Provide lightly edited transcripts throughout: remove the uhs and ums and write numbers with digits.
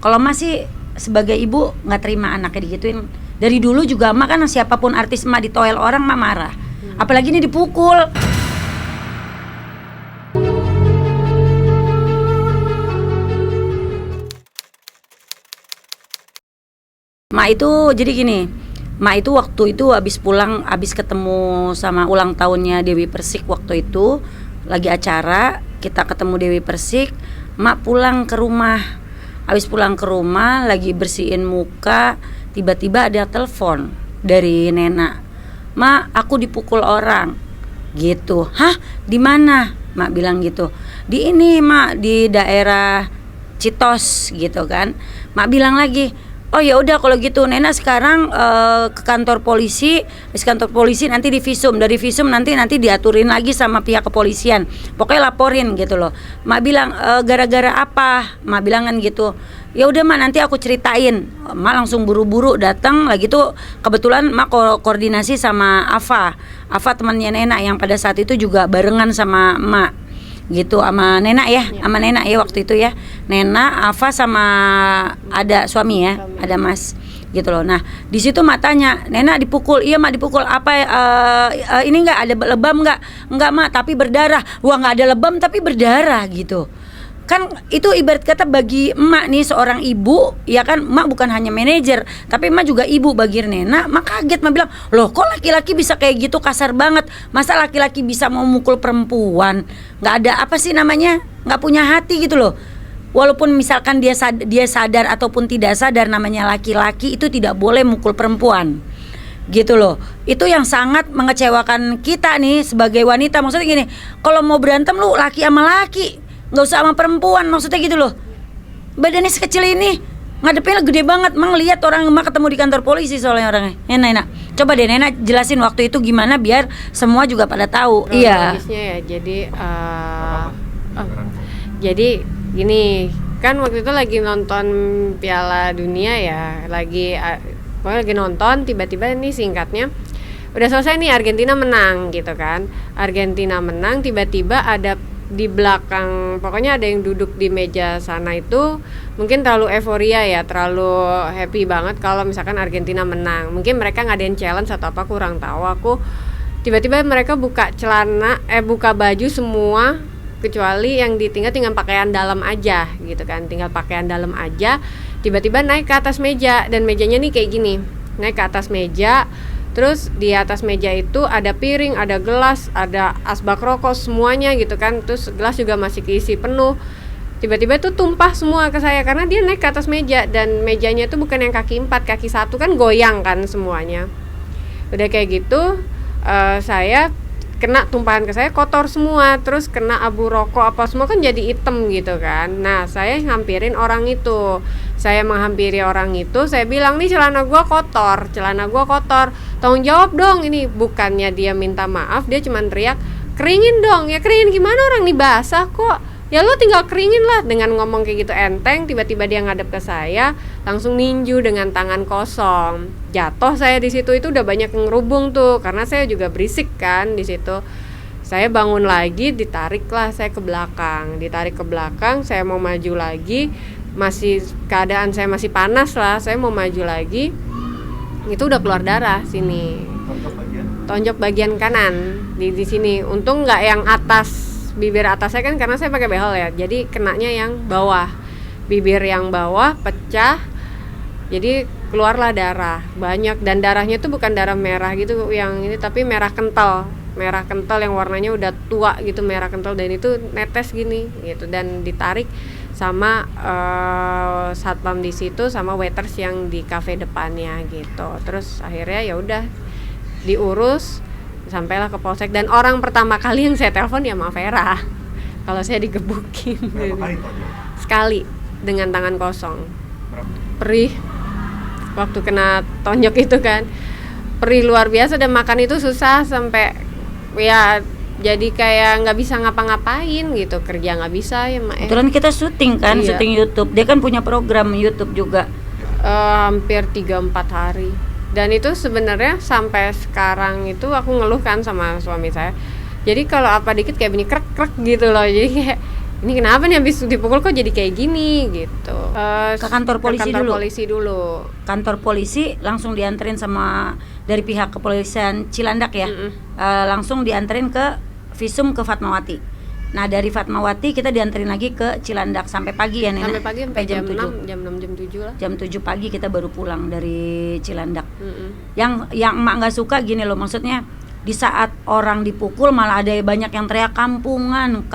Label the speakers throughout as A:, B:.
A: Kalau Emak sih sebagai ibu nggak terima anaknya digituin. Dari dulu juga Emak kan siapapun artis Emak ditoel orang Emak marah. Apalagi ini dipukul. Emak itu jadi gini. Emak itu waktu itu habis pulang, habis ketemu sama ulang tahunnya Dewi Persik waktu itu lagi acara, kita ketemu Dewi Persik, Emak pulang ke rumah. Habis pulang ke rumah lagi bersihin muka, tiba-tiba ada telepon dari Nena. "Mak, aku dipukul orang." Gitu. "Hah? Di mana?" Mak bilang gitu. "Di ini, Mak, di daerah Citos," gitu kan. Mak bilang lagi, "Oh ya udah kalau gitu Nena sekarang ke kantor polisi, habis kantor polisi nanti divisum, dari visum nanti diaturin lagi sama pihak kepolisian. Pokoknya laporin," gitu loh. Mak bilang, "Gara-gara apa?" Mak bilang kan gitu. "Ya udah Mak, nanti aku ceritain." Mak langsung buru-buru datang lagi tuh, kebetulan Mak koordinasi sama Afa temannya Nena yang pada saat itu juga barengan sama Mak. Gitu sama Nena ya, sama Nena ya waktu itu ya. Nena, Afa sama ada suami ya, ada Mas gitu loh. Nah, di situ Mak tanya, "Nena dipukul?" "Iya Mak dipukul." "Apa ini enggak ada lebam enggak?" "Enggak Mak, tapi berdarah." "Wah, enggak ada lebam tapi berdarah," gitu. Kan itu ibarat kata bagi Emak nih seorang ibu, ya kan Emak bukan hanya manajer, tapi Emak juga ibu bagi Nena. Emak kaget, Emak bilang, "Loh kok laki-laki bisa kayak gitu, kasar banget? Masa laki-laki bisa mau mukul perempuan? Nggak ada apa sih namanya, nggak punya hati gitu loh." Walaupun misalkan dia sadar ataupun tidak sadar, namanya laki-laki itu tidak boleh mukul perempuan. Gitu loh. Itu yang sangat mengecewakan kita nih sebagai wanita. Maksudnya gini, kalau mau berantem lu laki sama laki, nggak usah sama perempuan, maksudnya gitu loh. Badannya sekecil ini ngadepinnya gede banget. Emang lihat orang Emak ketemu di kantor polisi soalnya orangnya. Nena, coba deh Nena jelasin waktu itu gimana biar semua juga pada tahu. Iya.
B: Ya, jadi gini, kan waktu itu lagi nonton Piala Dunia ya, pokoknya lagi nonton, tiba-tiba nih singkatnya udah selesai nih, Argentina menang gitu kan. Argentina menang, tiba-tiba ada di belakang, pokoknya ada yang duduk di meja sana itu mungkin terlalu euforia ya, terlalu happy banget kalau misalkan Argentina menang. Mungkin mereka ngadain challenge atau apa, kurang tahu aku. Tiba-tiba mereka buka baju semua, kecuali yang tinggal pakaian dalam aja gitu kan, tinggal pakaian dalam aja. Tiba-tiba naik ke atas meja, dan mejanya nih kayak gini, naik ke atas meja. Terus di atas meja itu ada piring, ada gelas, ada asbak rokok, semuanya gitu kan. Terus gelas juga masih keisi penuh. Tiba-tiba itu tumpah semua ke saya karena dia naik ke atas meja, dan mejanya itu bukan yang kaki 4, kaki 1 kan, goyang kan semuanya. Udah kayak gitu, saya kena tumpahan ke saya, kotor semua, terus kena abu rokok apa semua kan jadi hitam gitu kan. Nah, saya ngampirin orang itu. Saya menghampiri orang itu, saya bilang, "Nih celana gua kotor. Tanggung jawab dong." Ini bukannya dia minta maaf, dia cuma teriak, "Keringin dong." "Ya keringin gimana, orang nih basah kok." "Ya lo tinggal keringin lah." Dengan ngomong kayak gitu enteng, tiba-tiba dia ngadep ke saya, langsung ninju dengan tangan kosong. Jatuh saya di situ, itu udah banyak yang ngerubung tuh, karena saya juga berisik kan di situ. Saya bangun lagi, ditarik saya ke belakang, saya mau maju lagi, keadaan saya masih panas lah, saya mau maju lagi, itu udah keluar darah sini. Tonjok bagian kanan di sini. Untung nggak yang atas, bibir atas saya kan, karena saya pakai behel ya, jadi kenanya yang bawah, bibir yang bawah pecah, jadi keluarlah darah banyak. Dan darahnya itu bukan darah merah gitu yang ini, tapi merah kental yang warnanya udah tua gitu, merah kental, dan itu netes gini gitu. Dan ditarik sama satpam di situ, sama waiters yang di kafe depannya gitu. Terus akhirnya ya udah diurus, sampailah ke polsek, dan orang pertama kali yang saya telepon ya Mak Vera kalau saya digebukin. Sekali dengan tangan kosong. Perih waktu kena tonjok itu kan, perih luar biasa, dan makan itu susah, sampai ya jadi kayak nggak bisa ngapa-ngapain gitu, kerja nggak bisa ya Mak.
A: Kebetulan kita syuting kan,
B: iya.
A: Syuting YouTube. Dia kan punya program YouTube juga.
B: Hampir 3-4 hari. Dan itu sebenarnya sampai sekarang itu aku ngeluh kan sama suami saya. Jadi kalau apa dikit kayak bunyi krek-krek gitu loh. Jadi kayak ini kenapa nih habis dipukul kok jadi kayak gini gitu.
A: Ke kantor polisi
B: ke kantor
A: dulu.
B: polisi dulu.
A: Kantor polisi langsung dianterin sama dari pihak kepolisian Cilandak ya. Langsung dianterin ke visum ke Fatmawati. Nah dari Fatmawati kita dianterin lagi ke Cilandak sampai pagi ya Nenek.
B: Sampai pagi sampai jam
A: 7.
B: 6, jam 6 jam 7 lah.
A: Jam 7 pagi kita baru pulang dari Cilandak. Yang emak nggak suka gini loh, maksudnya di saat orang dipukul malah ada banyak yang teriak kampungan.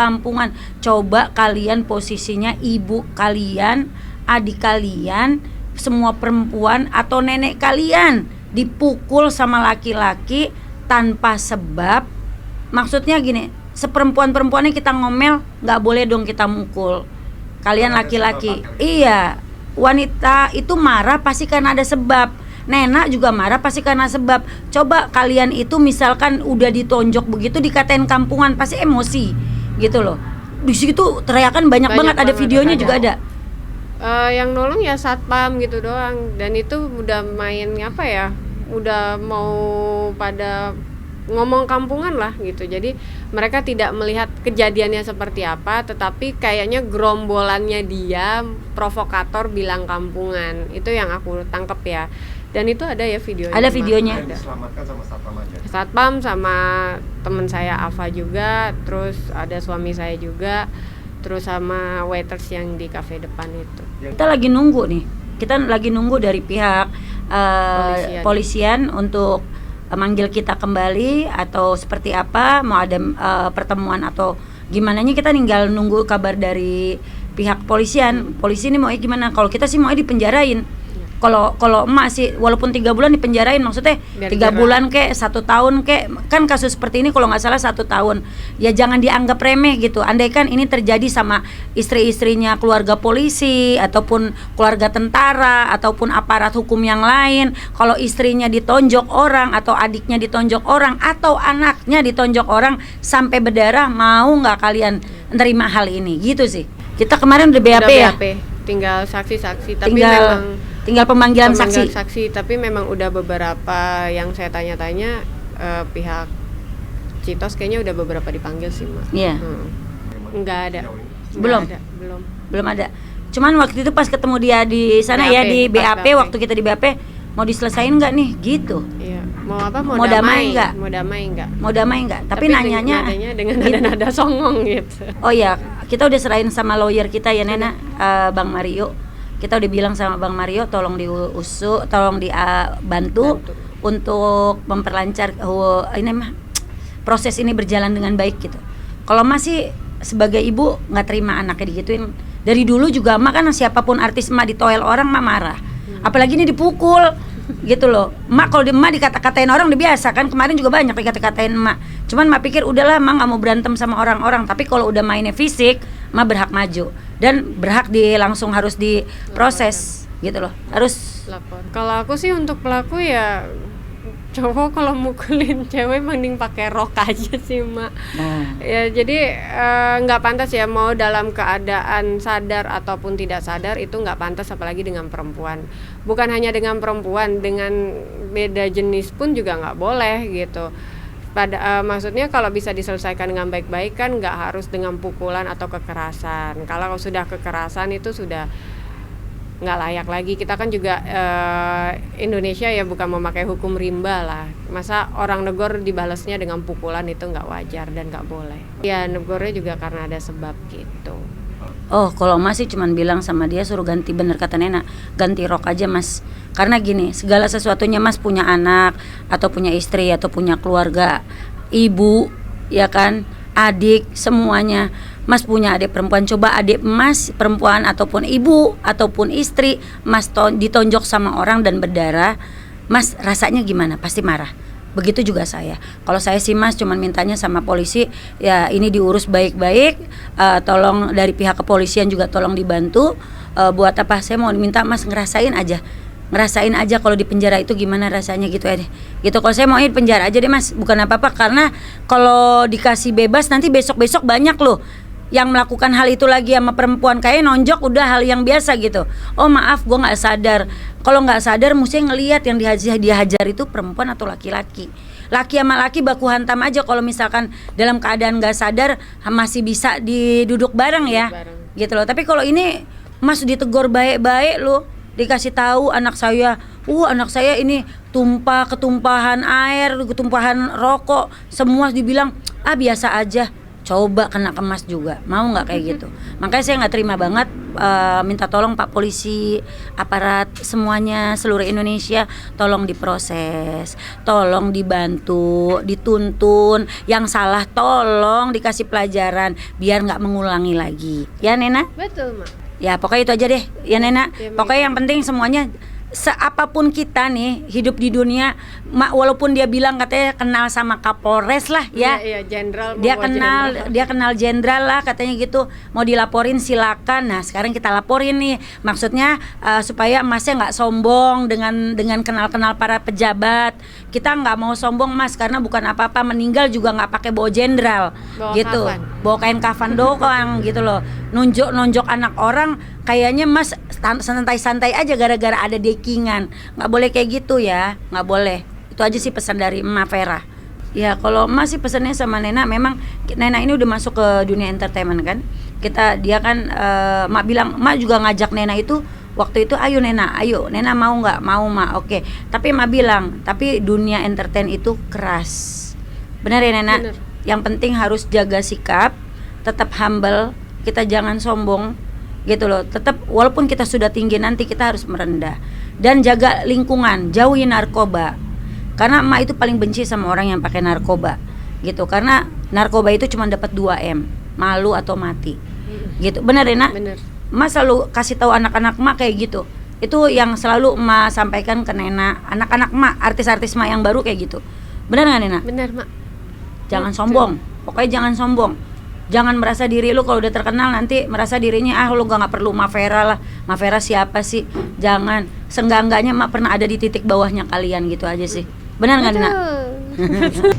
A: Coba kalian posisinya ibu kalian, adik kalian, semua perempuan atau nenek kalian dipukul sama laki-laki tanpa sebab. Maksudnya gini, seperempuan-perempuannya kita ngomel, nggak boleh dong kita mukul. Kalian laki-laki, iya, wanita itu marah pasti karena ada sebab. Nena juga marah pasti karena sebab. Coba kalian itu misalkan udah ditonjok begitu dikatain kampungan, pasti emosi gitu loh. Di situ teriakan banyak banget, ada videonya juga ada.
B: Yang nolong ya satpam gitu doang, dan itu udah main apa ya, udah mau pada ngomong kampungan lah gitu. Jadi mereka tidak melihat kejadiannya seperti apa, tetapi kayaknya gerombolannya dia provokator bilang kampungan. Itu yang aku tangkep ya. Dan itu ada ya videonya.
A: Ada videonya.
B: Ada.
C: Diselamatkan sama satpam aja.
B: Satpam sama teman saya Ava juga, terus ada suami saya juga, terus sama waiters yang di kafe depan itu.
A: Kita lagi nunggu nih. Kita lagi nunggu dari pihak polisian untuk manggil kita kembali atau seperti apa, mau ada pertemuan atau gimana nya, kita tinggal nunggu kabar dari pihak polisian. Polisi ini mau gimana? Kalau kita sih mau dipenjarain. Kalau emak sih walaupun 3 bulan dipenjarain, maksudnya 3 bulan kek 1 tahun kek, kan kasus seperti ini kalau nggak salah 1 tahun ya jangan dianggap remeh gitu. Andaikan ini terjadi sama istri-istrinya keluarga polisi ataupun keluarga tentara ataupun aparat hukum yang lain, kalau istrinya ditonjok orang atau adiknya ditonjok orang atau anaknya ditonjok orang sampai berdarah, mau nggak kalian terima hal ini gitu sih. Kita kemarin udah BAP ya,
B: tinggal saksi-saksi, tapi tinggal
A: pemanggilan saksi.
B: Tapi memang udah beberapa yang saya tanya-tanya, pihak Citos kayaknya udah beberapa dipanggil sih, Mak.
A: Iya.
B: Enggak ada.
A: Belum ada. Cuman waktu itu pas ketemu dia di sana
B: BAP,
A: ya di BAP,
B: BAP.
A: waktu kita di BAP, mau diselesain nggak nih gitu.
B: Iya. Mau apa?
A: Mau damai nggak?
B: Mau damai nggak?
A: Tapi nanyanya
B: dengan nada-nada songong gitu.
A: Oh iya, kita udah serahin sama lawyer kita ya Nena, Bang Mario. Kita udah bilang sama Bang Mario tolong diusut, tolong dibantu untuk memperlancar ini mah proses ini berjalan dengan baik gitu. Kalau masih sebagai ibu nggak terima anaknya digituin. Dari dulu juga emak kan siapapun artis emak ditoel orang emak marah. Apalagi ini dipukul gitu loh. Emak kalau emak dikata-katain orang udah biasa kan, kemarin juga banyak dikata-katain emak. Cuman emak pikir udahlah emak nggak mau berantem sama orang-orang, tapi kalau udah mainnya fisik emak berhak maju dan berhak langsung harus diproses gitu loh, harus
B: lapor. Kalau aku sih untuk pelaku ya cowok kalau mukulin cewek mending pakai rok aja sih, Mak. Ya jadi nggak pantas ya, mau dalam keadaan sadar ataupun tidak sadar itu nggak pantas, apalagi dengan perempuan. Bukan hanya dengan perempuan, dengan beda jenis pun juga nggak boleh gitu. Maksudnya kalau bisa diselesaikan dengan baik-baik kan nggak harus dengan pukulan atau kekerasan. Kalau sudah kekerasan itu sudah nggak layak lagi. Kita kan juga Indonesia ya bukan memakai hukum rimba lah. Masa orang negor dibalasnya dengan pukulan, itu nggak wajar dan nggak boleh. Ya negornya juga karena ada sebab gitu.
A: Oh, kalau Mas sih cuman bilang sama dia suruh ganti, bener kata Nena, ganti rok aja Mas. Karena gini, segala sesuatunya Mas punya anak atau punya istri atau punya keluarga, ibu, ya kan, adik, semuanya. Mas punya adik perempuan, coba adik Mas perempuan ataupun ibu ataupun istri Mas ditonjok sama orang dan berdarah, Mas rasanya gimana? Pasti marah. Begitu juga saya. Kalau saya sih Mas cuman mintanya sama polisi, ya ini diurus baik-baik, tolong dari pihak kepolisian juga tolong dibantu. Buat apa? Saya mau minta Mas ngerasain aja kalau di penjara itu gimana rasanya gitu ya deh. Gitu, kalau saya mau di penjara aja deh Mas, bukan apa-apa, karena kalau dikasih bebas nanti besok-besok banyak loh yang melakukan hal itu lagi sama perempuan, kayak nonjok udah hal yang biasa gitu. Oh maaf, gue nggak sadar. Kalau nggak sadar mesti ngelihat yang dihajar itu perempuan atau laki-laki. laki sama laki baku hantam aja kalau misalkan dalam keadaan gak sadar masih bisa diduduk bareng ya.
B: Bareng.
A: Gitu loh. Tapi kalau ini Mas ditegur baik-baik loh, dikasih tahu anak saya ini ketumpahan air, ketumpahan rokok, semua dibilang biasa aja. Coba kena ke Mas juga, mau nggak kayak gitu? Makanya saya nggak terima banget, minta tolong Pak Polisi, aparat semuanya seluruh Indonesia, tolong diproses, tolong dibantu, dituntun, yang salah tolong dikasih pelajaran biar nggak mengulangi lagi, ya Nena?
B: Betul, Mak.
A: Ya pokoknya itu aja deh, ya Nena.
B: Ya,
A: Pokoknya yang penting semuanya, seapapun kita nih hidup di dunia, walaupun dia bilang katanya kenal sama Kapolres lah ya,
B: Iya, jenderal.
A: dia kenal jenderal lah katanya gitu, mau dilaporin silakan. Nah sekarang kita laporin nih, maksudnya supaya Masnya nggak sombong dengan kenal para pejabat. Kita nggak mau sombong Mas, karena bukan apa-apa, meninggal juga nggak pakai bawa jenderal gitu, bawa kain kafan doang gitu loh, nonjok anak orang. Kayaknya Mas santai-santai aja gara-gara ada dekingan. Nggak boleh kayak gitu ya, nggak boleh. Itu aja sih pesan dari Emak Vera. Ya kalau Emak sih pesannya sama Nena, memang Nena ini udah masuk ke dunia entertainment kan. Dia kan Emak bilang, Emak juga ngajak Nena itu waktu itu, ayo Nena mau nggak? Mau Mak, oke. Tapi Emak bilang, tapi dunia entertain itu keras. Benar ya Nena?
B: Bener.
A: Yang penting harus jaga sikap, tetap humble, kita jangan sombong gitu loh. Tetap walaupun kita sudah tinggi, nanti kita harus merendah. Dan jaga lingkungan, jauhi narkoba. Karena Emak itu paling benci sama orang yang pakai narkoba gitu. Karena narkoba itu cuma dapat 2M, malu atau mati. Gitu. Benar ya Nak?
B: Bener.
A: Emak selalu kasih tahu anak-anak Emak kayak gitu. Itu yang selalu Emak sampaikan ke Nena, anak-anak Emak, artis-artis Emak yang baru kayak gitu. Benar nggak Nena?
B: Bener, Mak.
A: Jangan sombong. Pokoknya jangan sombong. Jangan merasa diri lu kalau udah terkenal nanti merasa dirinya lu nggak perlu Emak Vera lah. Emak Vera siapa sih? Jangan. Seenggak-enggaknya Emak pernah ada di titik bawahnya kalian gitu aja sih. Benar nggak Nena?
B: Betul.